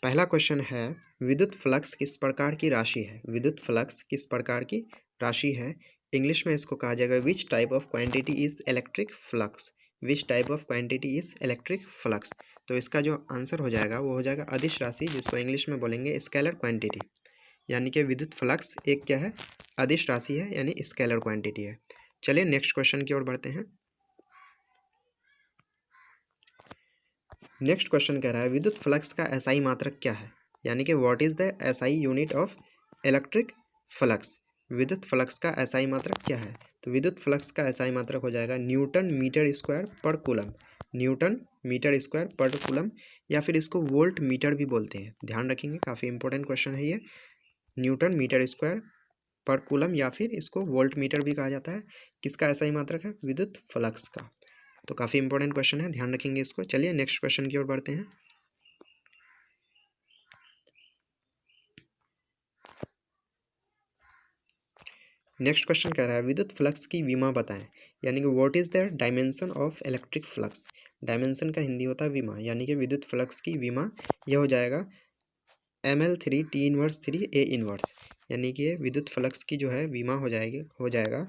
पहला क्वेश्चन है, विद्युत फ्लक्स किस प्रकार की राशि है? विद्युत फ्लक्स किस प्रकार की राशि है? इंग्लिश में इसको कहा जाएगा which type of quantity is electric flux. Which type of quantity is electric flux. तो इसका जो आंसर हो जाएगा वो हो जाएगा अदिश राशि, जिसको इंग्लिश में बोलेंगे स्केलर क्वांटिटी। यानी कि विद्युत फ्लक्स एक क्या है? अदिश राशि है, यानी स्केलर क्वांटिटी है। चलिए नेक्स्ट क्वेश्चन की ओर बढ़ते हैं। नेक्स्ट क्वेश्चन कह रहा है, विद्युत फ्लक्स का एसआई मात्रक क्या है? यानी कि what is the SI unit of electric flux. विद्युत फ्लक्स का एसआई मात्रक क्या है? तो विद्युत फ्लक्स का एसआई मात्रक हो जाएगा न्यूटन मीटर स्क्वायर पर कूलम। न्यूटन मीटर स्क्वायर पर कूलम, या फिर इसको वोल्ट मीटर भी बोलते हैं। ध्यान रखेंगे, काफ़ी इंपॉर्टेंट क्वेश्चन है ये। न्यूटन मीटर स्क्वायर पर कूलम, या फिर इसको वोल्ट मीटर भी कहा जाता है। किसका एसआई मात्रक है? विद्युत फ्लक्स का। तो काफ़ी इंपॉर्टेंट क्वेश्चन है, ध्यान रखेंगे इसको। चलिए नेक्स्ट क्वेश्चन की ओर बढ़ते हैं। नेक्स्ट क्वेश्चन कह रहा है, विद्युत फ्लक्स की विमा बताएं। यानी कि what is the dimension of electric flux. Dimension का हिंदी होता है विमा, यानी कि विद्युत फ्लक्स की विमा यह हो जाएगा ml3 T−3 A−। यानी कि विद्युत फ्लक्स की जो है विमा हो जाएगा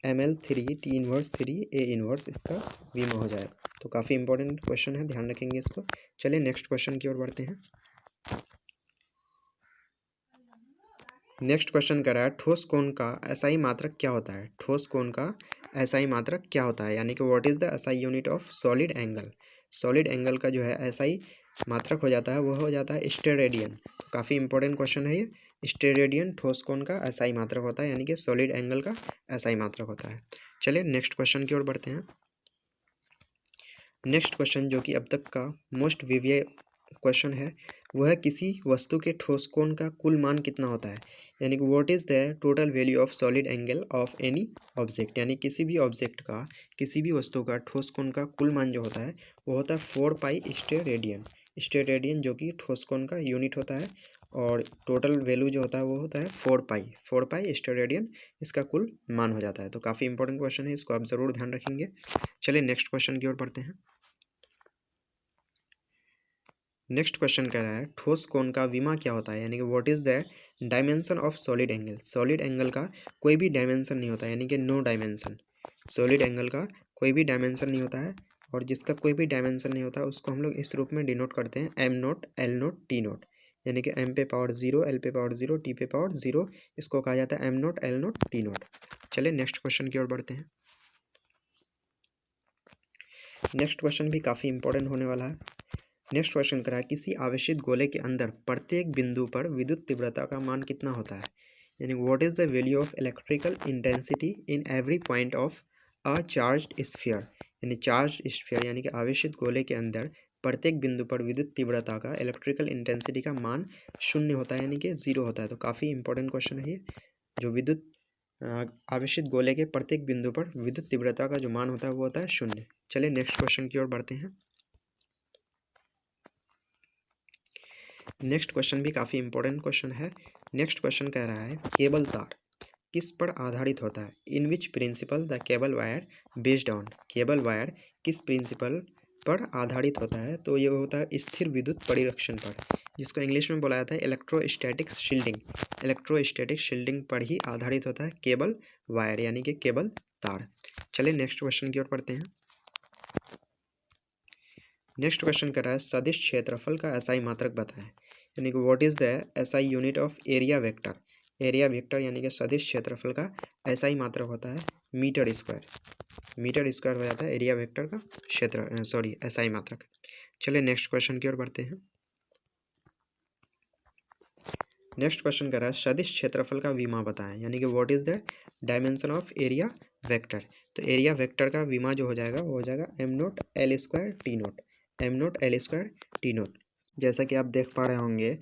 ml3 T−3 A−, इसका विमा हो जाएगा। तो काफ़ी इंपॉर्टेंट क्वेश्चन है, ध्यान रखेंगे इसको। चलिए नेक्स्ट क्वेश्चन की ओर बढ़ते हैं। नेक्स्ट क्वेश्चन कर रहा है, ठोस कोण का एसआई मात्रक क्या होता है? ठोस कोण का एसआई मात्रक क्या होता है? यानी कि what is the SI unit of solid angle. Solid angle का जो है एसआई मात्रक हो जाता है वो हो जाता है स्टेरेडियन। काफ़ी इंपॉर्टेंट क्वेश्चन है ये। स्टेरेडियन ठोस कोण का एसआई मात्रक होता है, यानी कि सॉलिड एंगल का एसआई मात्रक होता है। चलिए नेक्स्ट क्वेश्चन की ओर बढ़ते हैं। नेक्स्ट क्वेश्चन जो कि अब तक का मोस्ट विविय क्वेश्चन है, वह है किसी वस्तु के ठोस कोण का कुल मान कितना होता है? यानी कि what is the total value of solid angle of any object. यानी किसी भी ऑब्जेक्ट का, किसी भी वस्तु का ठोस कोण का कुल मान जो होता है वो होता है 4π स्टेरेडियन। स्टेरेडियन जो कि ठोस कोण का यूनिट होता है, और टोटल वैल्यू जो होता है वो होता है 4π स्टेरेडियन, इसका कुल मान हो जाता है। तो काफ़ी इंपॉर्टेंट क्वेश्चन है, इसको आप ज़रूर ध्यान रखेंगे। चलिए नेक्स्ट क्वेश्चन की ओर बढ़ते हैं। नेक्स्ट क्वेश्चन कह रहा है, ठोस कोण का विमा क्या होता है? यानी कि what is the dimension of solid angle. Solid angle का कोई भी डायमेंशन नहीं होता है, यानी कि नो डायमेंशन। सॉलिड एंगल का कोई भी डायमेंशन नहीं होता है, और जिसका कोई भी डायमेंशन नहीं होता उसको हम लोग इस रूप में डिनोट करते हैं m0 l0 t0। यानी कि m पे पावर 0, l पे पावर 0, t पे पावर 0, इसको कहा जाता है m0 l0 t0। चलिए नेक्स्ट क्वेश्चन की ओर बढ़ते हैं। नेक्स्ट क्वेश्चन भी काफ़ी इंपॉर्टेंट होने वाला है। नेक्स्ट क्वेश्चन करा है, किसी आवेशित गोले के अंदर प्रत्येक बिंदु पर विद्युत तीव्रता का मान कितना होता है? यानी what is the value of electrical intensity in every point of a charged sphere. यानी चार्ज्ड स्फीयर यानी कि आवेशित गोले के अंदर प्रत्येक बिंदु पर विद्युत तीव्रता का, इलेक्ट्रिकल इंटेंसिटी का मान 0 होता है, यानी कि 0 होता है। तो काफ़ी इंपॉर्टेंट क्वेश्चन है ये। जो विद्युत आवेशित गोले के प्रत्येक बिंदु पर विद्युत तीव्रता का जो मान होता है वो होता है 0। चलिए नेक्स्ट क्वेश्चन की ओर बढ़ते हैं। नेक्स्ट क्वेश्चन भी काफ़ी इंपॉर्टेंट क्वेश्चन है। नेक्स्ट क्वेश्चन कह रहा है, केबल तार किस पर आधारित होता है? In which principle the cable wire based on. Cable wire किस प्रिंसिपल पर आधारित होता है? तो ये होता है स्थिर विद्युत परिरक्षण पर, जिसको इंग्लिश में बोला जाता है इलेक्ट्रोस्टैटिक शील्डिंग। इलेक्ट्रोस्टैटिक शील्डिंग पर ही आधारित होता है केबल वायर, यानी कि केबल तार। चलिए नेक्स्ट क्वेश्चन की ओर बढ़ते हैं। नेक्स्ट क्वेश्चन कर रहा है, सदिश क्षेत्रफल का एसआई मात्रक बताएं। यानी कि what is the SI unit of area vector. Area vector यानी कि सदिश क्षेत्रफल का एसआई मात्रक होता है मीटर स्क्वायर। मीटर स्क्वायर हो जाता है एरिया वेक्टर का एसआई मात्रक। चलिए नेक्स्ट क्वेश्चन की ओर बढ़ते हैं। नेक्स्ट क्वेश्चन कर रहा है, सदिश क्षेत्रफल का विमा बताएं। यानी कि what is the dimension of area vector. तो एरिया वेक्टर का विमा जो हो जाएगा वो हो जाएगा m0 l² t0। m0 l² t0। जैसा कि आप देख पा रहे होंगे,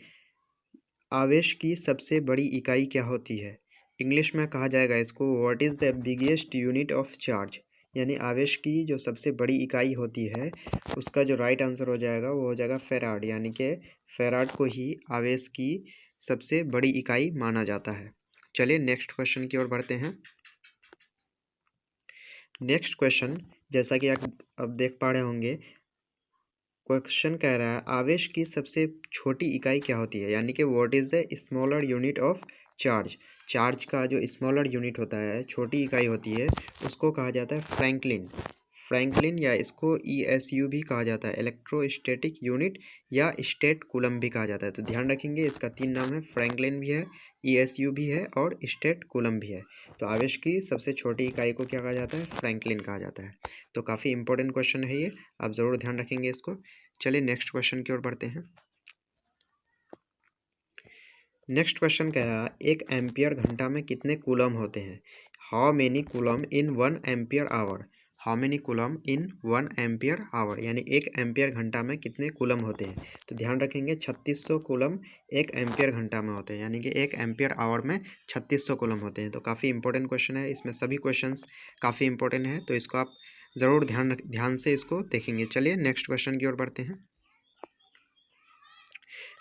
आवेश की सबसे बड़ी इकाई क्या होती है? इंग्लिश में कहा जाएगा इसको what is the biggest unit of charge. यानी आवेश की जो सबसे बड़ी इकाई होती है उसका जो राइट आंसर हो जाएगा वो हो जाएगा फेराड। यानी कि फेराड को ही आवेश की सबसे बड़ी इकाई माना जाता है। चलिए नेक्स्ट क्वेश्चन की ओर बढ़ते हैं। नेक्स्ट क्वेश्चन, जैसा कि आप अब देख पा रहे होंगे, क्वेश्चन कह रहा है आवेश की सबसे छोटी इकाई क्या होती है, यानी कि what is the smaller unit of charge. Charge का जो स्मॉलर यूनिट होता है, छोटी इकाई होती है, उसको कहा जाता है फ्रैंकलिन। फ्रैंकलिन या इसको ESU भी कहा जाता है, इलेक्ट्रोस्टैटिक यूनिट या स्टेट कूलम भी कहा जाता है। तो ध्यान रखेंगे इसका 3 नाम है, फ्रैंकलिन भी है, ESU भी है और स्टेट कूलम भी है। तो आवेश की सबसे छोटी इकाई को क्या कहा जाता है, फ्रैंकलिन कहा जाता है। तो काफ़ी इंपॉर्टेंट क्वेश्चन है ये, आप ज़रूर ध्यान रखेंगे इसको। चलिए नेक्स्ट क्वेश्चन की ओर बढ़ते हैं। नेक्स्ट क्वेश्चन कह रहा है एक एम्पियर घंटा में कितने कूलम होते हैं। How many coulomb in 1 ampere hour. How many coulomb in 1 ampere hour, यानी 1 एम्पियर घंटा में कितने कूलम होते हैं। तो ध्यान रखेंगे 3600 कूलम 1 एम्पियर घंटा में होते हैं, यानी कि 1 एम्पियर आवर में 3600 कूलम होते हैं। तो काफ़ी इंपॉर्टेंट क्वेश्चन है, इसमें सभी क्वेश्चंस काफ़ी इंपॉर्टेंट है, तो इसको आप ज़रूर ध्यान से इसको देखेंगे। चलिए नेक्स्ट क्वेश्चन की ओर बढ़ते हैं।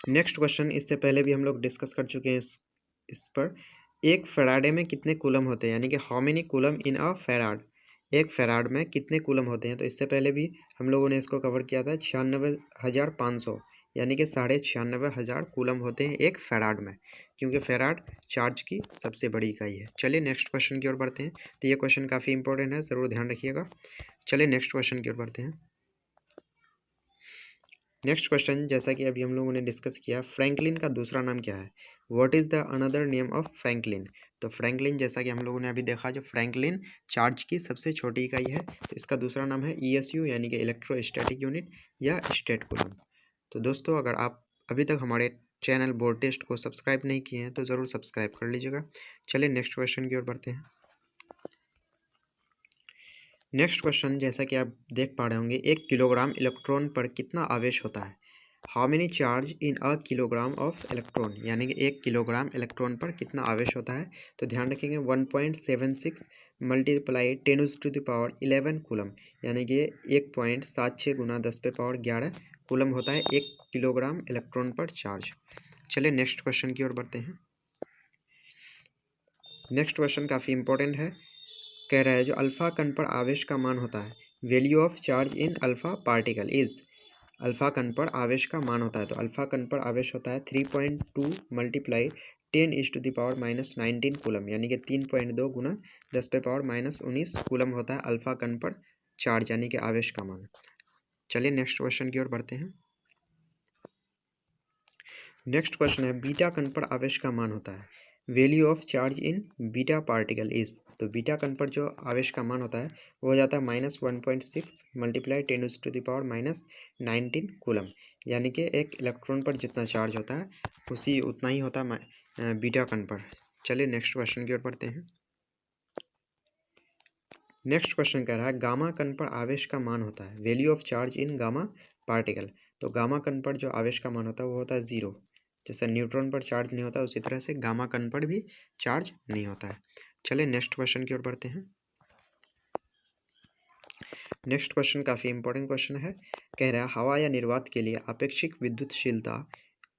नेक्स्ट क्वेश्चन इससे पहले भी हम लोग डिस्कस कर चुके हैं इस पर। एक फैराडे में कितने कूलम होते हैं, यानी कि how many coulomb in a farad. एक फैराड में कितने कूलम होते हैं। तो इससे पहले भी हम लोगों ने इसको कवर किया था, 96,500, यानी कि 96,500 कूलम होते हैं एक फैराड में, क्योंकि फैराड चार्ज की सबसे बड़ी इकाई है। चलिए नेक्स्ट क्वेश्चन की ओर बढ़ते हैं। तो ये क्वेश्चन काफ़ी इंपॉर्टेंट है, ज़रूर ध्यान रखिएगा। चलिए नेक्स्ट क्वेश्चन की ओर बढ़ते हैं। नेक्स्ट क्वेश्चन, जैसा कि अभी हम लोगों ने डिस्कस किया, फ्रैंकलिन का दूसरा नाम क्या है। What is the another name of Franklin. तो फ्रैंकलिन, जैसा कि हम लोगों ने अभी देखा, जो फ्रैंकलिन चार्ज की सबसे छोटी इकाई है, तो इसका दूसरा नाम है ESU, यानी कि इलेक्ट्रोस्टैटिक यूनिट या स्टेट कूलम। तो दोस्तों, अगर आप अभी तक हमारे चैनल बोर्ड टेस्ट को सब्सक्राइब नहीं किए हैं तो ज़रूर सब्सक्राइब कर लीजिएगा। चलिए नेक्स्ट क्वेश्चन की ओर बढ़ते हैं। नेक्स्ट क्वेश्चन, जैसा कि आप देख पा रहे होंगे, 1 किलोग्राम इलेक्ट्रॉन पर कितना आवेश होता है। How many charge in a kilogram of electron, यानी कि 1 किलोग्राम इलेक्ट्रॉन पर कितना आवेश होता है। तो ध्यान रखेंगे 1.76 मल्टीप्लाई 10⁻11 कूलम, यानी कि 1.76 गुना 10⁻11 कूलम होता है 1 किलोग्राम इलेक्ट्रॉन पर चार्ज। चलिए नेक्स्ट क्वेश्चन की ओर बढ़ते हैं। नेक्स्ट क्वेश्चन काफ़ी इंपॉर्टेंट है, कह रहा है जो अल्फा कण पर आवेश का मान होता है, value of charge in alpha particle is. Alpha कण पर आवेश का मान होता है, तो अल्फा कण पर आवेश होता है 3.2 मल्टीप्लाई 10⁻⁻19 कूलम, यानी कि 3.2 गुना 10⁻⁻19 कूलम होता है अल्फा कण पर चार्ज, यानी कि आवेश का मान। चलिए नेक्स्ट क्वेश्चन की ओर बढ़ते हैं। नेक्स्ट क्वेश्चन है बीटा कण पर आवेश का मान होता है, value of charge in beta particle is. तो बीटा कण पर जो आवेश का मान होता है वो हो जाता है -1.6 मल्टीप्लाई 10⁻⁻19 कूलम, यानी कि एक इलेक्ट्रॉन पर जितना चार्ज होता है उसी उतना ही होता है बीटा कण पर। चलिए नेक्स्ट क्वेश्चन की ओर बढ़ते हैं। नेक्स्ट क्वेश्चन कह रहा है गामा कण पर आवेश का मान होता है, value of charge in gamma particle. तो गामा कण पर जो आवेश का मान होता है वो होता है 0। जैसे न्यूट्रॉन पर चार्ज नहीं होता उसी तरह से गामा कण पर भी चार्ज नहीं होता है। चलिए नेक्स्ट क्वेश्चन की ओर बढ़ते हैं। नेक्स्ट क्वेश्चन काफ़ी इंपॉर्टेंट क्वेश्चन है, कह रहा है हवा या निर्वात के लिए अपेक्षिक विद्युतशीलता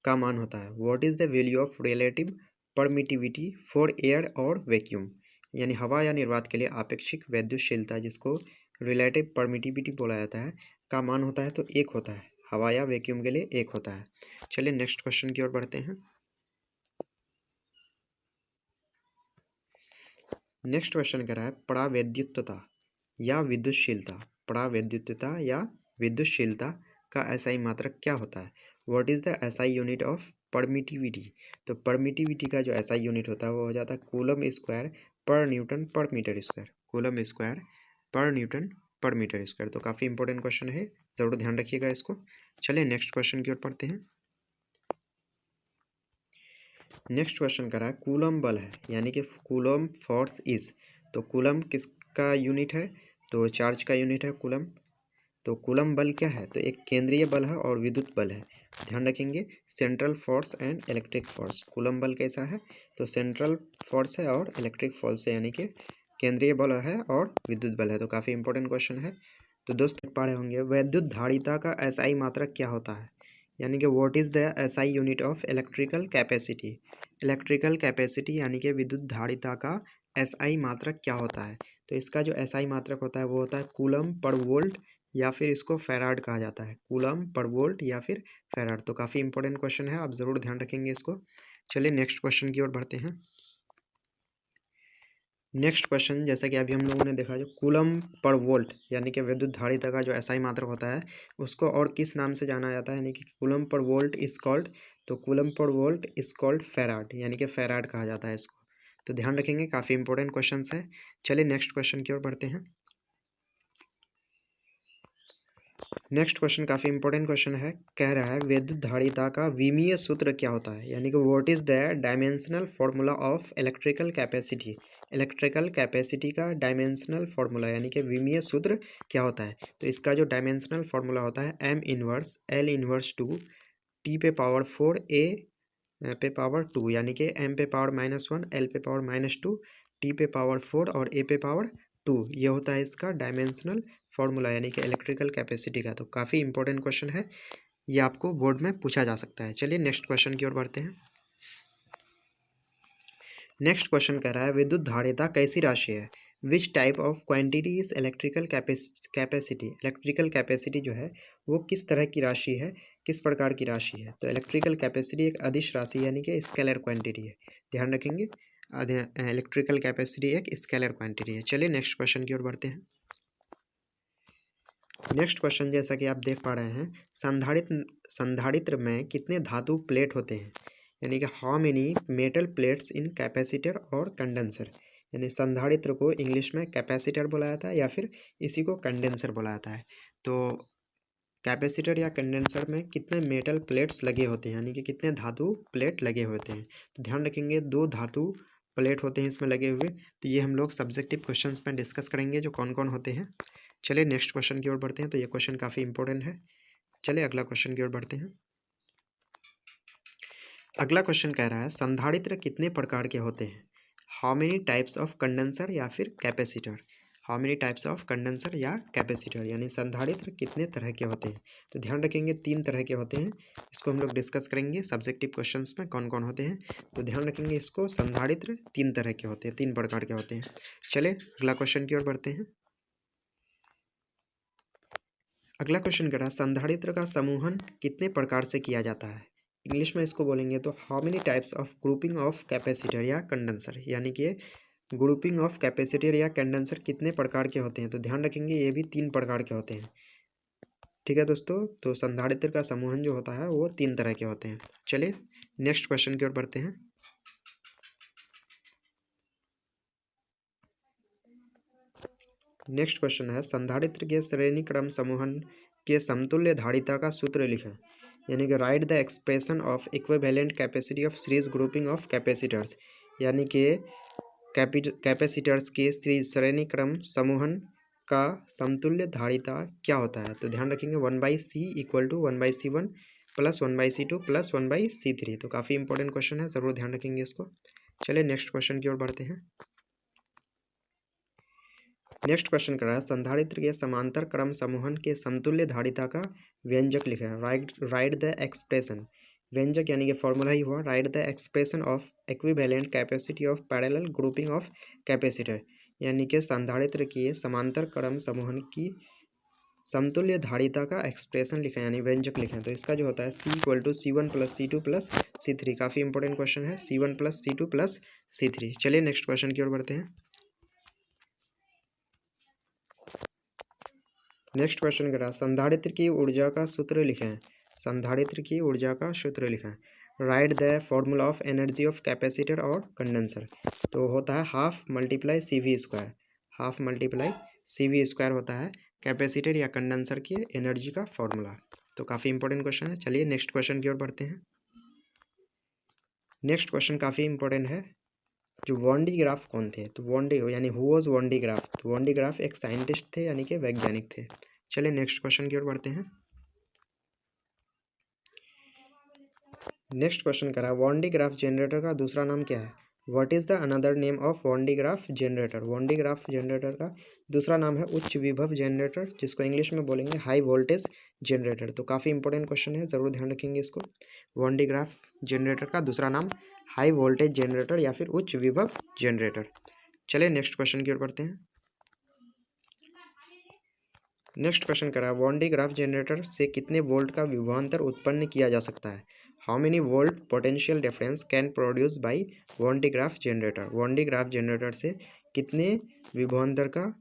का मान होता है, what is the value of relative permittivity for air और वैक्यूम। यानी हवा या निर्वात के लिए अपेक्षिक विद्युतशीलता, जिसको रिलेटिव परमिटिविटी बोला जाता है, का मान होता है तो 1 होता है, हवा या वैक्यूम के लिए 1 होता है। चलिए नेक्स्ट क्वेश्चन की ओर बढ़ते हैं। नेक्स्ट क्वेश्चन कह रहा है परावैद्युतता या विद्युतशीलता। परावैद्युतता या विद्युतशीलता का SI मात्रक क्या होता है, what is the SI unit of permittivity. तो परमिटिविटी का जो SI यूनिट होता है वो हो जाता है कूलम स्क्वायर पर न्यूटन पर मीटर स्क्वायर। कूलम स्क्वायर पर न्यूटन पर मीटर स्क्वायर। तो काफ़ी इंपॉर्टेंट क्वेश्चन है, ज़रूर ध्यान रखिएगा इसको। चलिए नेक्स्ट क्वेश्चन की ओर पढ़ते हैं। नेक्स्ट क्वेश्चन कर रहा है कूलम बल है, यानी कि कूलम फोर्स इज। तो कूलम किसका यूनिट है, तो चार्ज का यूनिट है कूलम। तो कूलम बल क्या है, तो एक केंद्रीय बल है और विद्युत बल है। ध्यान रखेंगे central force and electric force. Coulomb बल कैसा है, तो सेंट्रल फोर्स है और इलेक्ट्रिक फोर्स है, यानी कि केंद्रीय बल है और विद्युत बल है। तो काफ़ी इंपॉर्टेंट क्वेश्चन है। तो दोस्त पढ़े होंगे वैद्युत धारिता का SI मात्रक क्या होता है, यानी कि what is the SI unit of electrical capacity. Electrical capacity यानी कि विद्युत धारिता का SI मात्रक क्या होता है, तो इसका जो SI मात्रक होता है वो होता है कूलम पर वोल्ट या फिर इसको फैराड कहा जाता है, कूलम पर वोल्ट या फिर फैराड। तो काफ़ी इंपॉर्टेंट क्वेश्चन है, आप ज़रूर ध्यान रखेंगे इसको। चलिए नेक्स्ट क्वेश्चन की ओर बढ़ते हैं। नेक्स्ट क्वेश्चन, जैसा कि अभी हम लोगों ने देखा, जो कूलम पर वोल्ट यानी कि विद्युत धारिता का जो एसआई मात्रक होता है उसको और किस नाम से जाना जाता है, यानी कि coulomb per volt is called, तो coulomb per volt is called farad, यानी कि फैराड कहा जाता है इसको। तो ध्यान रखेंगे, काफ़ी इंपॉर्टेंट क्वेश्चन है। चलिए नेक्स्ट क्वेश्चन की ओर बढ़ते हैं। नेक्स्ट क्वेश्चन काफ़ी इंपॉर्टेंट क्वेश्चन है, कह रहा है विद्युत धारिता का विमीय सूत्र क्या होता है, यानी कि what is the dimensional formula of electrical capacity. Electrical capacity का डायमेंशनल फार्मूला यानी कि विमीय सूत्र क्या होता है। तो इसका जो डायमेंशनल फार्मूला होता है M inverse L inverse two T पे पावर 4 ए पे पावर 2, यानी कि एम पे पावर -1 एल पे पावर -2 टी पे पावर 4 और ए पे पावर 2, ये होता है इसका डायमेंशनल फार्मूला यानी कि इलेक्ट्रिकल कैपेसिटी का। तो काफ़ी इंपॉर्टेंट क्वेश्चन है, ये आपको बोर्ड में पूछा जा सकता है। चलिए नेक्स्ट क्वेश्चन की ओर बढ़ते हैं। नेक्स्ट क्वेश्चन कह रहा है विद्युत धारिता कैसी राशि है, which type of quantity is electrical capacity. Electrical capacity जो है वो किस तरह की राशि है, किस प्रकार की राशि है। तो इलेक्ट्रिकल कैपेसिटी एक अदिश राशि यानी कि स्केलर क्वांटिटी है, ध्यान रखेंगे। इलेक्ट्रिकल कैपेसिटी एक स्केलर क्वांटिटी है। चलिए नेक्स्ट क्वेश्चन की ओर बढ़ते हैं। नेक्स्ट क्वेश्चन, जैसा कि आप देख पा रहे हैं, संधारित्र में कितने धातु प्लेट होते हैं, यानी कि how many metal plates in capacitor और कंडेंसर। यानी संधारित्र को इंग्लिश में कैपेसिटर बोला जाता है या फिर इसी को कंडेंसर बोला जाता है। तो कैपेसिटर या कंडेंसर में कितने मेटल प्लेट्स लगे होते हैं, यानी कि कितने धातु प्लेट लगे होते हैं। तो ध्यान रखेंगे 2 धातु प्लेट होते हैं इसमें लगे हुए। तो ये हम लोग सब्जेक्टिव क्वेश्चंस में डिस्कस करेंगे जो कौन कौन होते हैं। चलिए नेक्स्ट क्वेश्चन की ओर बढ़ते हैं। तो ये क्वेश्चन काफ़ी इंपॉर्टेंट है। चलिए अगला क्वेश्चन की ओर बढ़ते हैं। अगला क्वेश्चन कह रहा है संधारित्र कितने प्रकार के होते हैं, how many types of condenser या फिर capacitor. How many types of condenser या कैपेसिटर, यानी संधारित्र कितने तरह के होते हैं। तो ध्यान रखेंगे 3 तरह के होते हैं, इसको हम लोग डिस्कस करेंगे सब्जेक्टिव क्वेश्चंस में कौन कौन होते हैं। तो ध्यान रखेंगे इसको, संधारित्र 3 तरह के होते हैं, 3 प्रकार के होते हैं। चले अगला क्वेश्चन की ओर बढ़ते हैं। अगला क्वेश्चन कह रहा है संधारित्र का समूहन कितने प्रकार से किया जाता है। इंग्लिश में इसको बोलेंगे तो how many types of grouping of capacitor या कंडेंसर, यानी कि ग्रुपिंग ऑफ कैपेसिटर या कंडेंसर कितने प्रकार के होते हैं। तो ध्यान रखेंगे ये भी 3 प्रकार के होते हैं। ठीक है दोस्तों, तो संधारित्र का समूहन जो होता है वो 3 तरह के होते हैं। चलिए नेक्स्ट क्वेश्चन की ओर बढ़ते हैं। नेक्स्ट क्वेश्चन है संधारित्र के श्रेणी क्रम समूहन के समतुल्य धारिता का सूत्र लिखें, यानी कि right the expression of equivalent capacity of series grouping of capacitors, यानी कि कैपेसिटर्स के श्रेणी क्रम समूहन का समतुल्य धारिता क्या होता है। तो ध्यान रखेंगे 1/c equal to 1/c1 plus 1/c2 plus 1/c3। तो काफ़ी इंपॉर्टेंट क्वेश्चन है, ज़रूर ध्यान रखेंगे इसको। चलिए नेक्स्ट क्वेश्चन की ओर बढ़ते हैं। नेक्स्ट क्वेश्चन कर रहा है संधारित्र के समांतर क्रम समूहन के समतुल्य धारिता का व्यंजक लिखें, राइट द एक्सप्रेशन। व्यंजक यानी कि फॉर्मूला ही हुआ, right the expression of equivalent capacity of parallel grouping of capacitor, यानी कि संधारित्र के समांतर क्रम समूहन की समतुल्य धारिता का एक्सप्रेशन लिखें यानी व्यंजक लिखें। तो इसका जो होता है C equal to C1 plus C2 plus C3। काफ़ी इंपॉर्टेंट क्वेश्चन है, C1 plus C2 plus C3। चलिए नेक्स्ट क्वेश्चन की ओर बढ़ते हैं। नेक्स्ट क्वेश्चन करा संधारित्र की ऊर्जा का सूत्र लिखें। संधारित्र की ऊर्जा का सूत्र लिखें, right the formula of energy of capacitor और कंडेंसर। तो होता है half multiply CV square, half multiply CV square होता है कैपेसिटर या कंडेंसर की एनर्जी का फॉर्मूला। तो काफ़ी इंपॉर्टेंट क्वेश्चन है। चलिए नेक्स्ट क्वेश्चन की ओर बढ़ते हैं। नेक्स्ट क्वेश्चन काफ़ी इंपॉर्टेंट है, जो वॉन डी ग्राफ कौन थे। तो वॉन डी यानी who was Van de Graaff. तो वॉन डी ग्राफ एक साइंटिस्ट थे यानी कि वैज्ञानिक थे। चलिए नेक्स्ट क्वेश्चन की ओर बढ़ते हैं। नेक्स्ट क्वेश्चन करा वॉन डी ग्राफ जनरेटर का दूसरा नाम क्या है, what is the another name of Van de Graaff generator. Van de Graaff generator का दूसरा नाम है उच्च विभव जनरेटर, जिसको इंग्लिश में बोलेंगे हाई वोल्टेज जनरेटर। तो काफ़ी इंपॉर्टेंट क्वेश्चन है, ज़रूर ध्यान रखेंगे इसको। वॉन डी ग्राफ जनरेटर का दूसरा नाम हाई वोल्टेज जनरेटर या फिर उच्च विभव जनरेटर। चलिए नेक्स्ट क्वेश्चन की ओर बढ़ते हैं। नेक्स्ट क्वेश्चन करा, वॉन डी ग्राफ जनरेटर से कितने वोल्ट का विभवांतर उत्पन्न किया जा सकता है? How many volt potential difference can produce by Van de Graaff generator? Van de Graaff generator से कितने विभवांतर का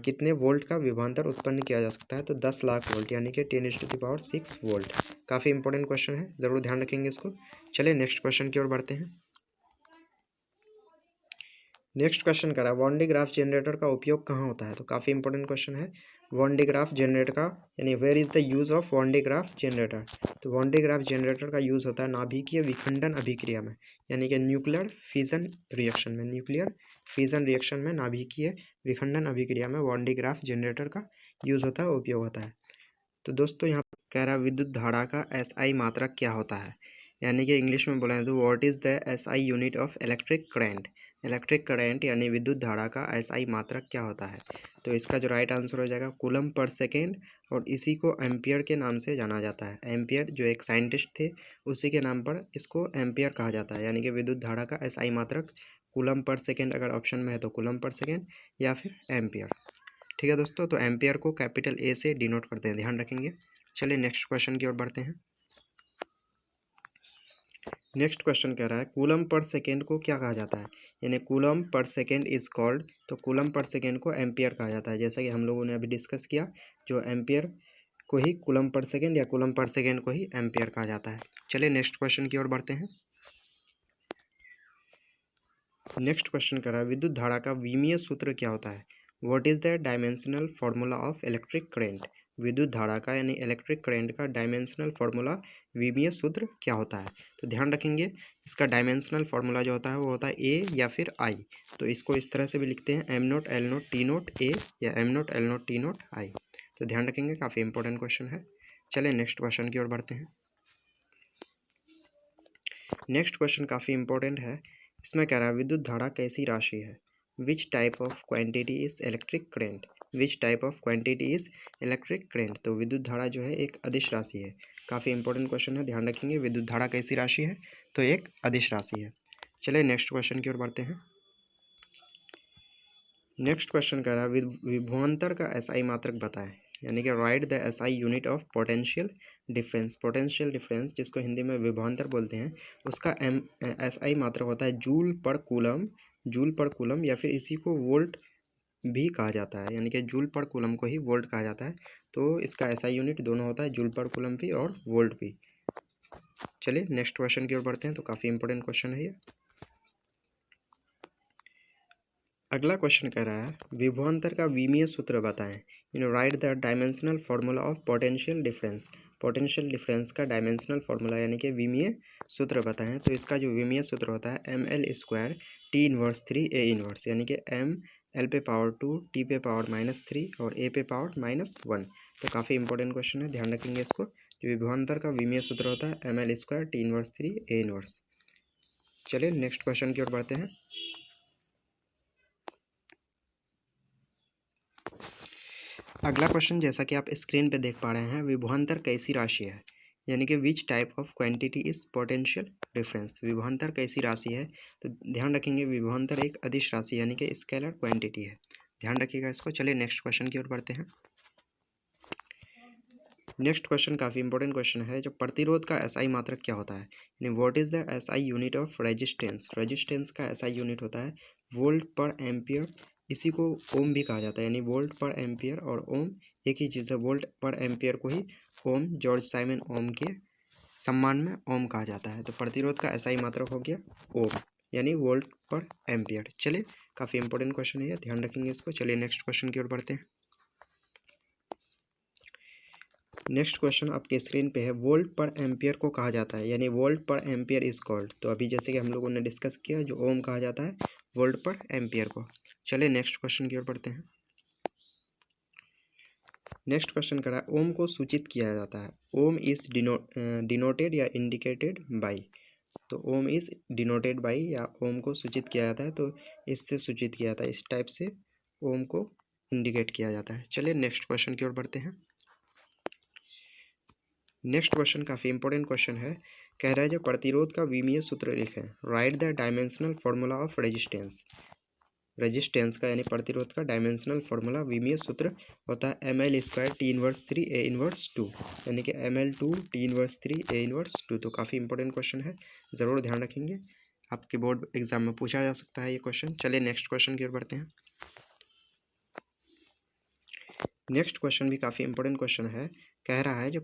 कितने वोल्ट का विभवांतर उत्पन्न किया जा सकता है? तो 10 लाख वोल्ट, यानी कि 10⁻6 वोल्ट। काफ़ी इंपॉर्टेंट क्वेश्चन है, ज़रूर ध्यान रखेंगे इसको। चलिए नेक्स्ट क्वेश्चन की ओर बढ़ते हैं। नेक्स्ट क्वेश्चन करा, वॉन डी ग्राफ जनरेटर का उपयोग कहाँ होता है? तो काफ़ी इंपॉर्टेंट क्वेश्चन है। वॉन डी ग्राफ जनरेटर का यानी where is the use of Van de Graaff generator? तो वॉन डी ग्राफ जनरेटर का यूज़ होता है नाभिकीय विखंडन अभिक्रिया में, यानी कि न्यूक्लियर फिजन रिएक्शन में। न्यूक्लियर फिजन रिएक्शन में नाभिकीय विखंडन अभिक्रिया में वॉन डी ग्राफ जनरेटर का यूज़ होता है, उपयोग होता है। तो दोस्तों यहाँ कह रहा है विद्युत धारा का SI मात्रक क्या होता है, यानी कि इंग्लिश में बोला है तो what is the SI unit of electric current? Electric current यानी विद्युत धारा का SI मात्रक क्या होता है? तो इसका जो राइट आंसर हो जाएगा कूलम पर सेकेंड, और इसी को एम्पियर के नाम से जाना जाता है। एम्पियर जो एक साइंटिस्ट थे, उसी के नाम पर इसको एम्पियर कहा जाता है, यानी कि विद्युत धारा का SI मात्रक कूलम पर सेकेंड अगर ऑप्शन में है तो कूलम पर सेकेंड या फिर एम्पियर। ठीक है दोस्तों, तो एम्पियर को कैपिटल A से डिनोट करते हैं, ध्यान रखेंगे। चलिए नेक्स्ट क्वेश्चन की ओर बढ़ते हैं। नेक्स्ट क्वेश्चन कह रहा है कूलम पर सेकेंड को क्या कहा जाता है? यानी coulomb per second is called, तो कूलम पर सेकेंड को एम्पियर कहा जाता है, जैसा कि हम लोगों ने अभी डिस्कस किया। जो एम्पियर को ही कूलम पर सेकेंड या कूलम पर सेकेंड को ही एम्पियर कहा जाता है। चलिए नेक्स्ट क्वेश्चन की ओर बढ़ते हैं। नेक्स्ट क्वेश्चन कह रहा है विद्युत धारा का विमीय सूत्र क्या होता है? What is the dimensional formula of electric current? विद्युत धारा का यानी इलेक्ट्रिक करंट का डायमेंशनल फार्मूला, विमीय सूत्र क्या होता है? तो ध्यान रखेंगे इसका डायमेंशनल फार्मूला जो होता है वो होता है ए या फिर आई। तो इसको इस तरह से भी लिखते हैं M naught L naught T naught A या M naught L naught T naught I. तो ध्यान रखेंगे, काफ़ी इंपॉर्टेंट क्वेश्चन है। चलिए नेक्स्ट क्वेश्चन की ओर बढ़ते हैं। नेक्स्ट क्वेश्चन काफ़ी इंपॉर्टेंट है। इसमें कह रहा है विद्युत धारा कैसी राशि है? Which type of quantity is electric current? Which type of quantity is electric current? तो विद्युत धारा जो है एक अदिश राशि है। काफ़ी इंपॉर्टेंट क्वेश्चन है, ध्यान रखेंगे। विद्युत धारा कैसी राशि है? तो एक अदिश राशि है। चलिए नेक्स्ट क्वेश्चन की ओर बढ़ते हैं। नेक्स्ट क्वेश्चन कह रहा है विभवांतर का SI मात्रक बताएं, यानी कि right the SI unit of potential difference. Potential difference जिसको हिंदी में विभवांतर बोलते हैं, उसका SI मात्रक होता है जूल पर कूलम। जूल पर कूलम या फिर इसी को वोल्ट भी कहा जाता है, यानी कि जूल पर कूलम को ही वोल्ट कहा जाता है। तो इसका SI यूनिट दोनों होता है, जूल पर कूलम भी और वोल्ट भी। चलिए नेक्स्ट क्वेश्चन की ओर बढ़ते हैं, तो काफ़ी इंपॉर्टेंट क्वेश्चन है ये। अगला क्वेश्चन कह रहा है विभवांतर का विमीय सूत्र बताएं। Write the dimensional formula of potential difference. Potential difference का डायमेंशनल फार्मूला यानी कि विमीय सूत्र बताएं। तो इसका जो विमीय सूत्र होता है ml² T−3 A इनवर्स, यानी कि m l पे पावर 2 t पे पावर -3 और a पे पावर -1। तो काफ़ी इंपॉर्टेंट क्वेश्चन है, ध्यान रखेंगे इसको। जो विभवांतर का विमीय सूत्र होता है ml² T−3 A इनवर्स। चलिए नेक्स्ट क्वेश्चन की ओर बढ़ते हैं। अगला क्वेश्चन जैसा कि आप स्क्रीन पे देख पा रहे हैं, विभवांतर कैसी राशि है, यानी कि which type of quantity is potential difference. विभवांतर कैसी राशि है? तो ध्यान रखेंगे विभवांतर एक अदिश राशि यानी कि स्केलर क्वांटिटी है, ध्यान रखिएगा इसको। चलिए नेक्स्ट क्वेश्चन की ओर बढ़ते हैं। नेक्स्ट क्वेश्चन काफ़ी इंपॉर्टेंट क्वेश्चन है। जो प्रतिरोध का SI मात्रक क्या होता है, यानी what is the SI unit of resistance. Resistance का SI यूनिट होता है वोल्ट पर एम्पियर, इसी को ओम भी कहा जाता है, यानी वोल्ट पर एम्पियर और ओम एक ही चीज़ है। वोल्ट पर एम्पियर को ही ओम, जॉर्ज साइमन ओम के सम्मान में ओम कहा जाता है। तो प्रतिरोध का SI मात्रक हो गया ओम, यानी वोल्ट पर एम्पियर। चलिए काफ़ी इंपॉर्टेंट क्वेश्चन है ये, ध्यान रखेंगे इसको। चलिए नेक्स्ट क्वेश्चन की ओर बढ़ते हैं। नेक्स्ट क्वेश्चन आपके स्क्रीन पे है वोल्ट पर एम्पियर को कहा जाता है, यानी वोल्ट पर एम्पियर इज कॉल्ड। तो अभी जैसे कि हम लोगों ने डिस्कस किया, जो ओम कहा जाता है वोल्ट पर एम्पियर को। चलिए नेक्स्ट क्वेश्चन की ओर बढ़ते हैं। नेक्स्ट क्वेश्चन करा ओम को सूचित किया जाता है। ओम इज डिनोटेड या इंडिकेटेड बाई। तो ओम इज डिनोटेड बाई या ओम को सूचित किया जाता है, तो इससे सूचित किया जाता है, इस टाइप से ओम को इंडिकेट किया जाता है। चलिए नेक्स्ट क्वेश्चन की ओर बढ़ते हैं। नेक्स्ट क्वेश्चन काफ़ी इंपॉर्टेंट क्वेश्चन है। कह रहा है जो प्रतिरोध का विमीय सूत्र लिखें। Right the dimensional formula of resistance. Resistance का यानी प्रतिरोध का डायमेंशनल फॉर्मूला विमीय सूत्र होता है ml² T−3 A−2, यानी कि ml2 T−3 A−2। तो काफ़ी इंपॉर्टेंट क्वेश्चन है, ज़रूर ध्यान रखेंगे, आपके बोर्ड एग्जाम में पूछा जा सकता है ये क्वेश्चन। चलिए नेक्स्ट क्वेश्चन की ओर बढ़ते हैं। नेक्स्ट क्वेश्चन भी काफ़ी इंपॉर्टेंट क्वेश्चन है। कह रहा है जो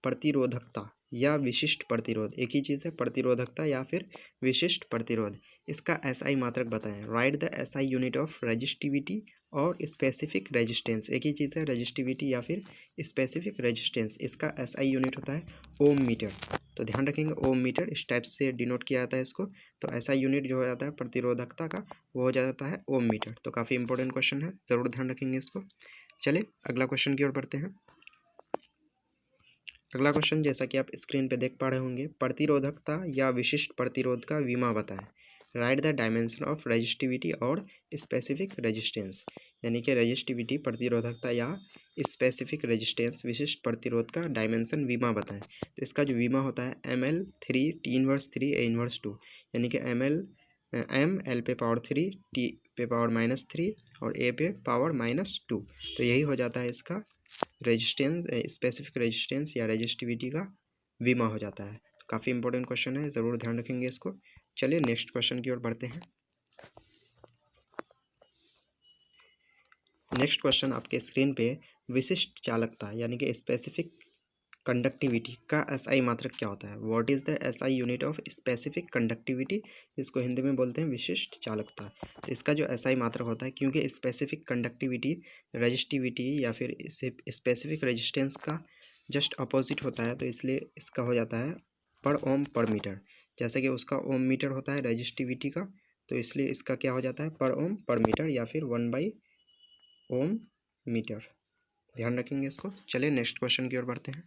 प्रतिरोधकता या विशिष्ट प्रतिरोध, एक ही चीज़ है, प्रतिरोधकता या फिर विशिष्ट प्रतिरोध, इसका एसआई मात्रक बताएं। Write the SI unit of resistivity और स्पेसिफिक रेजिस्टेंस, एक ही चीज़ है, रेजिस्टिविटी या फिर स्पेसिफिक रेजिस्टेंस, इसका एसआई यूनिट होता है ओम मीटर। तो ध्यान रखेंगे ओम मीटर इस टाइप से डिनोट किया जाता है इसको। तो एसआई यूनिट जो हो जाता है प्रतिरोधकता का वो हो जाता है ओम मीटर। तो काफ़ी इंपॉर्टेंट क्वेश्चन है, ज़रूर ध्यान रखेंगे इसको। चलिए अगला क्वेश्चन की ओर बढ़ते हैं। अगला क्वेश्चन जैसा कि आप स्क्रीन पे देख पा रहे होंगे, प्रतिरोधकता या विशिष्ट प्रतिरोध का विमा बताएं। Write the dimension of resistivity और स्पेसिफिक रेजिस्टेंस, यानी कि रेजिस्टिविटी प्रतिरोधकता या स्पेसिफिक रेजिस्टेंस विशिष्ट प्रतिरोध का डायमेंशन विमा बताएं। तो इसका जो विमा होता है ml3 T−3 A−2, यानी कि m l पे पावर 3 t पे पावर -3 और a पे पावर -2। तो यही हो जाता है इसका रेजिस्टेंस, स्पेसिफिक रेजिस्टेंस या रेजिस्टिविटी का विमा हो जाता है। तो काफ़ी इंपॉर्टेंट क्वेश्चन है, ज़रूर ध्यान रखेंगे इसको। चलिए नेक्स्ट क्वेश्चन की ओर बढ़ते हैं। नेक्स्ट क्वेश्चन आपके स्क्रीन पे विशिष्ट चालकता यानी कि स्पेसिफिक कंडक्टिविटी का एसआई मात्रक क्या होता है। What is the SI unit of specific conductivity, इसको हिंदी में बोलते हैं विशिष्ट चालकता। तो इसका जो एसआई मात्रक होता है, क्योंकि स्पेसिफिक कंडक्टिविटी रेजिस्टिविटी या फिर स्पेसिफिक रेजिस्टेंस का जस्ट अपोजिट होता है, तो इसलिए इसका हो जाता है पर ओम पर मीटर। जैसे कि उसका ओम मीटर होता है रेजिस्टिविटी का, तो इसलिए इसका क्या हो जाता है पर ओम पर मीटर या फिर 1/ओम मीटर। ध्यान रखेंगे इसको। चलिए नेक्स्ट क्वेश्चन की ओर बढ़ते हैं।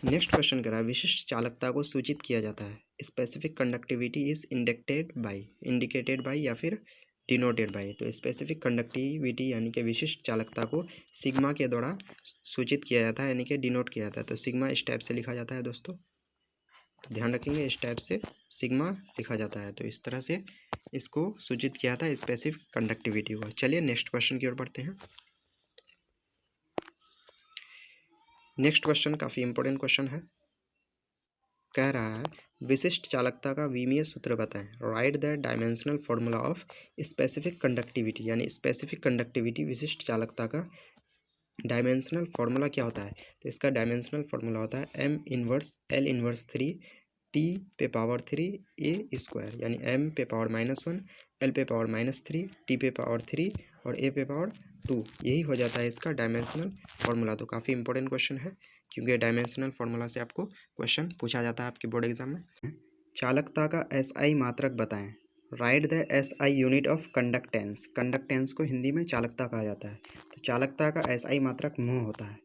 नेक्स्ट क्वेश्चन करा, विशिष्ट चालकता को सूचित किया जाता है। Specific conductivity is indicated by या फिर डिनोटेड बाई। तो स्पेसिफिक कंडक्टिविटी यानी कि विशिष्ट चालकता को सिग्मा के द्वारा सूचित किया जाता है, यानी कि डिनोट किया जाता है। तो सिग्मा इस टाइप से लिखा जाता है दोस्तों, तो ध्यान रखेंगे इस टाइप से सिग्मा लिखा जाता है। तो इस तरह से इसको सूचित किया जाता है स्पेसिफिक कंडक्टिविटी को। चलिए नेक्स्ट क्वेश्चन की ओर बढ़ते हैं। नेक्स्ट क्वेश्चन काफ़ी इंपॉर्टेंट क्वेश्चन है। कह रहा है विशिष्ट चालकता का विमीय सूत्र बताएं। Write the dimensional formula of specific conductivity, यानी स्पेसिफिक कंडक्टिविटी विशिष्ट चालकता का डायमेंशनल फॉर्मूला क्या होता है। तो इसका डायमेंशनल फॉर्मूला होता है m−L−3 t पे पावर 3 a², यानी m पे पावर -1 l पे पावर -3 t पे पावर 3 और a पे पावर 2। यही हो जाता है इसका डायमेंशनल फॉर्मूला। तो काफ़ी इंपॉर्टेंट क्वेश्चन है, क्योंकि डायमेंशनल फार्मूला से आपको क्वेश्चन पूछा जाता है आपके बोर्ड एग्जाम में। चालकता का एसआई मात्रक बताएं। Write the SI unit of conductance, conductance को हिंदी में चालकता कहा जाता है। तो चालकता का एसआई मात्रक मोह होता है,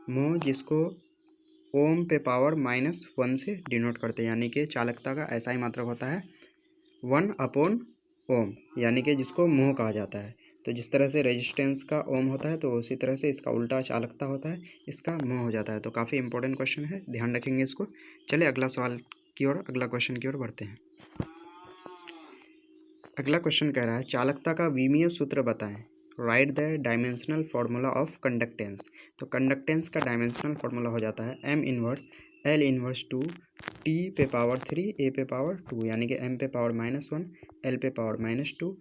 मोह जिसको ओम पे पावर -1 से डिनोट करते हैं, यानी कि चालकता का एसआई मात्रक होता है 1/ओम, यानी कि जिसको मोह कहा जाता है। तो जिस तरह से रेजिस्टेंस का ओम होता है, तो उसी तरह से इसका उल्टा चालकता होता है, इसका मोह हो जाता है। तो काफ़ी इंपॉर्टेंट क्वेश्चन है, ध्यान रखेंगे इसको। चलिए अगला सवाल की ओर, अगला क्वेश्चन की ओर बढ़ते हैं। अगला क्वेश्चन कह रहा है चालकता का विमीय सूत्र बताएं। Write the dimensional formula of conductance. तो कंडक्टेंस का डायमेंशनल फार्मूला हो जाता है m−L−2 t पे पावर 3 a पे पावर 2, यानी कि m पे पावर -1 l पे पावर -2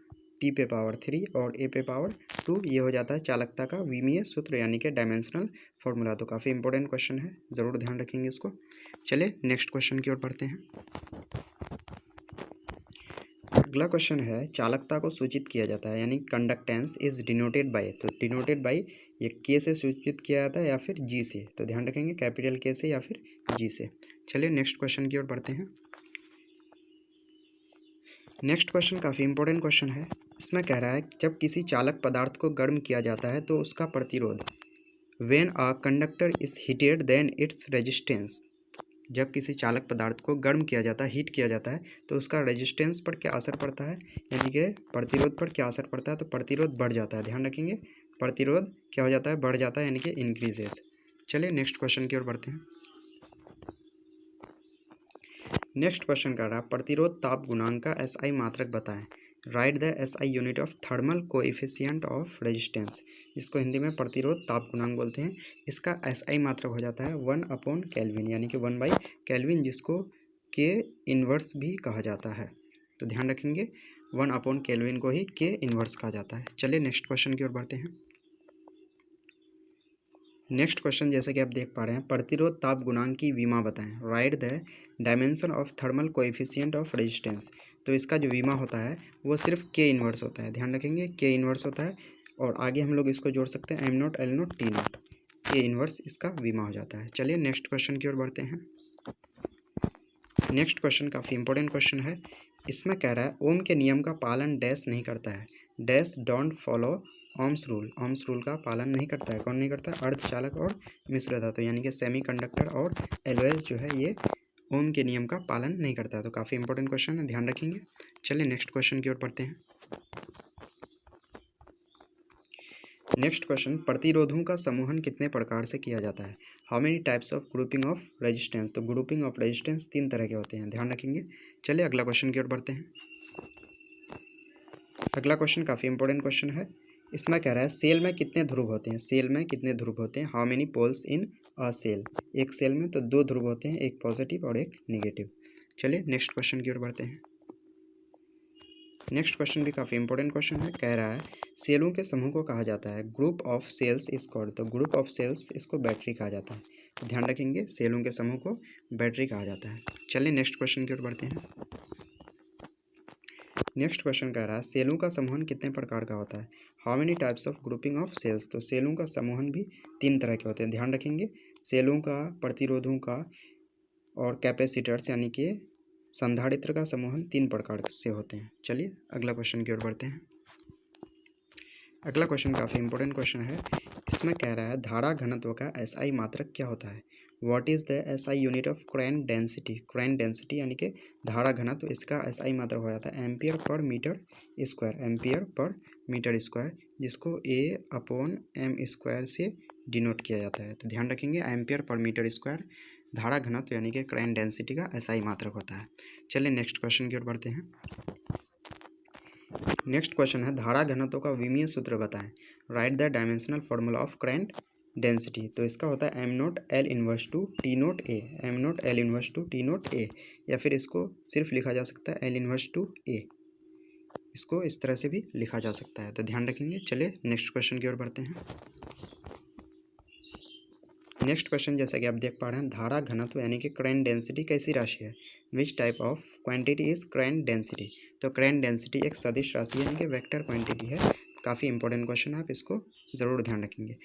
t पे पावर 3 और a पे पावर 2। ये हो जाता है चालकता का विमीय सूत्र, यानी कि डायमेंशनल फार्मूला। तो काफ़ी इंपॉर्टेंट क्वेश्चन है, ज़रूर ध्यान रखेंगे इसको। चलिए नेक्स्ट क्वेश्चन की ओर बढ़ते हैं। अगला क्वेश्चन है चालकता को सूचित किया जाता है, यानी कंडक्टेंस इज डिनोटेड बाय। तो डिनोटेड बाय ये के से सूचित किया जाता है या फिर जी से। तो ध्यान रखेंगे कैपिटल के से या फिर जी से। चलिए नेक्स्ट क्वेश्चन की ओर बढ़ते हैं। नेक्स्ट क्वेश्चन काफ़ी इंपॉर्टेंट क्वेश्चन है। इसमें कह रहा है जब किसी चालक पदार्थ को गर्म किया जाता है तो उसका प्रतिरोध, when a conductor is heated then its resistance. जब किसी चालक पदार्थ को गर्म किया जाता है, हीट किया जाता है, तो उसका रेजिस्टेंस पर क्या असर पड़ता है, यानी कि प्रतिरोध पर क्या असर पड़ता है। तो प्रतिरोध बढ़ जाता है, ध्यान रखेंगे प्रतिरोध क्या हो जाता है, बढ़ जाता है, यानी कि इंक्रीजेस। चलिए नेक्स्ट क्वेश्चन की ओर बढ़ते हैं। नेक्स्ट क्वेश्चन कर रहा है प्रतिरोध ताप गुणांक का एसआई मात्रक बताएं। Write the SI unit of thermal coefficient of resistance. इसको हिंदी में प्रतिरोध ताप गुणांक बोलते हैं। इसका एसआई मात्रक हो जाता है 1/केल्विन, यानी कि 1/केल्विन, जिसको के इन्वर्स भी कहा जाता है। तो ध्यान रखेंगे 1/केल्विन को ही के इन्वर्स कहा जाता है। चलिए नेक्स्ट क्वेश्चन की ओर बढ़ते हैं। नेक्स्ट क्वेश्चन जैसे कि आप देख पा रहे हैं, प्रतिरोध ताप गुणांक की विमा बताएं। Write the dimension of thermal coefficient of resistance. तो इसका जो विमा होता है वो सिर्फ के इन्वर्स होता है। ध्यान रखेंगे के इन्वर्स होता है, और आगे हम लोग इसको जोड़ सकते हैं M0 L0 T0। के इन्वर्स इसका विमा हो जाता है। चलिए नेक्स्ट क्वेश्चन की ओर बढ़ते हैं। नेक्स्ट क्वेश्चन काफ़ी इंपॉर्टेंट क्वेश्चन है। इसमें कह रहा है ओम के नियम का पालन डैश नहीं करता है। Dash don't follow Ohm's rule. Ohm's rule का पालन नहीं करता है। कौन नहीं करता है? अर्धचालक और मिश्र धातु, यानी कि सेमीकंडक्टर और एलओएस जो है ये ओम के नियम का पालन नहीं करता है। तो काफ़ी इंपॉर्टेंट क्वेश्चन है, ध्यान रखेंगे। चलिए नेक्स्ट क्वेश्चन की ओर बढ़ते हैं। नेक्स्ट क्वेश्चन, प्रतिरोधों का समूहन कितने प्रकार से किया जाता है। How many types of grouping of resistance. तो ग्रुपिंग ऑफ रेजिस्टेंस 3 तरह के होते हैं, ध्यान रखेंगे। चलिए अगला क्वेश्चन की ओर बढ़ते हैं। अगला क्वेश्चन काफ़ी इंपॉर्टेंट क्वेश्चन है। इसमें कह रहा है सेल में कितने ध्रुव होते हैं। सेल में कितने ध्रुव होते हैं। How many poles in a cell. एक सेल में तो 2 ध्रुव होते हैं, एक पॉजिटिव और एक नेगेटिव। चलिए नेक्स्ट क्वेश्चन की ओर बढ़ते हैं। नेक्स्ट क्वेश्चन भी काफ़ी इंपॉर्टेंट क्वेश्चन है। कह रहा है सेलों के समूह को कहा जाता है group of cells is called. तो ग्रुप ऑफ सेल्स इसको बैटरी कहा जाता है। तो ध्यान रखेंगे सेलों के समूह को बैटरी कहा जाता है। चलिए नेक्स्ट क्वेश्चन की ओर बढ़ते हैं। नेक्स्ट क्वेश्चन कह रहा है सेलों का समूहन कितने प्रकार का होता है। How many types of grouping of cells. तो सेलों का समूहन भी 3 तरह के होते हैं, ध्यान रखेंगे। सेलों का, प्रतिरोधों का और कैपेसिटर्स यानी कि संधारित्र का समूहन 3 प्रकार से होते हैं। चलिए अगला क्वेश्चन की ओर बढ़ते हैं। अगला क्वेश्चन काफ़ी इंपॉर्टेंट क्वेश्चन है। इसमें कह रहा है धारा घनत्व का एसआई मात्रक क्या होता है। What is the SI unit of current density. Current density यानी कि धारा घनत्व, इसका एसआई मात्रक हो जाता है ampere per metre square. Ampere per metre square, जिसको A/m² से डिनोट किया जाता है। तो ध्यान रखेंगे एम्पियर पर मीटर स्क्वायर धारा घनत्व यानी कि करंट डेंसिटी का एसआई मात्रक होता है। चलिए नेक्स्ट क्वेश्चन की ओर बढ़ते हैं। नेक्स्ट क्वेश्चन है धारा घनत्व का विमीय सूत्र बताएं। Write the dimensional formula of current density. तो इसका होता है M0 L inverse two T0 A। M0 L inverse two T0 A, या फिर इसको सिर्फ लिखा जा सकता है L इन्वर्स टू A। इसको इस तरह से भी लिखा जा सकता है, तो ध्यान रखेंगे। चलिए नेक्स्ट क्वेश्चन की ओर बढ़ते हैं। नेक्स्ट क्वेश्चन जैसा कि आप देख पा रहे हैं धारा घनत्व यानी कि करंट डेंसिटी कैसी राशि है। Which type of quantity is current density. तो करंट डेंसिटी एक सदिश राशि यानी कि वेक्टर क्वांटिटी है। काफ़ी इंपॉर्टेंट क्वेश्चन है, आप इसको ज़रूर ध्यान रखेंगे।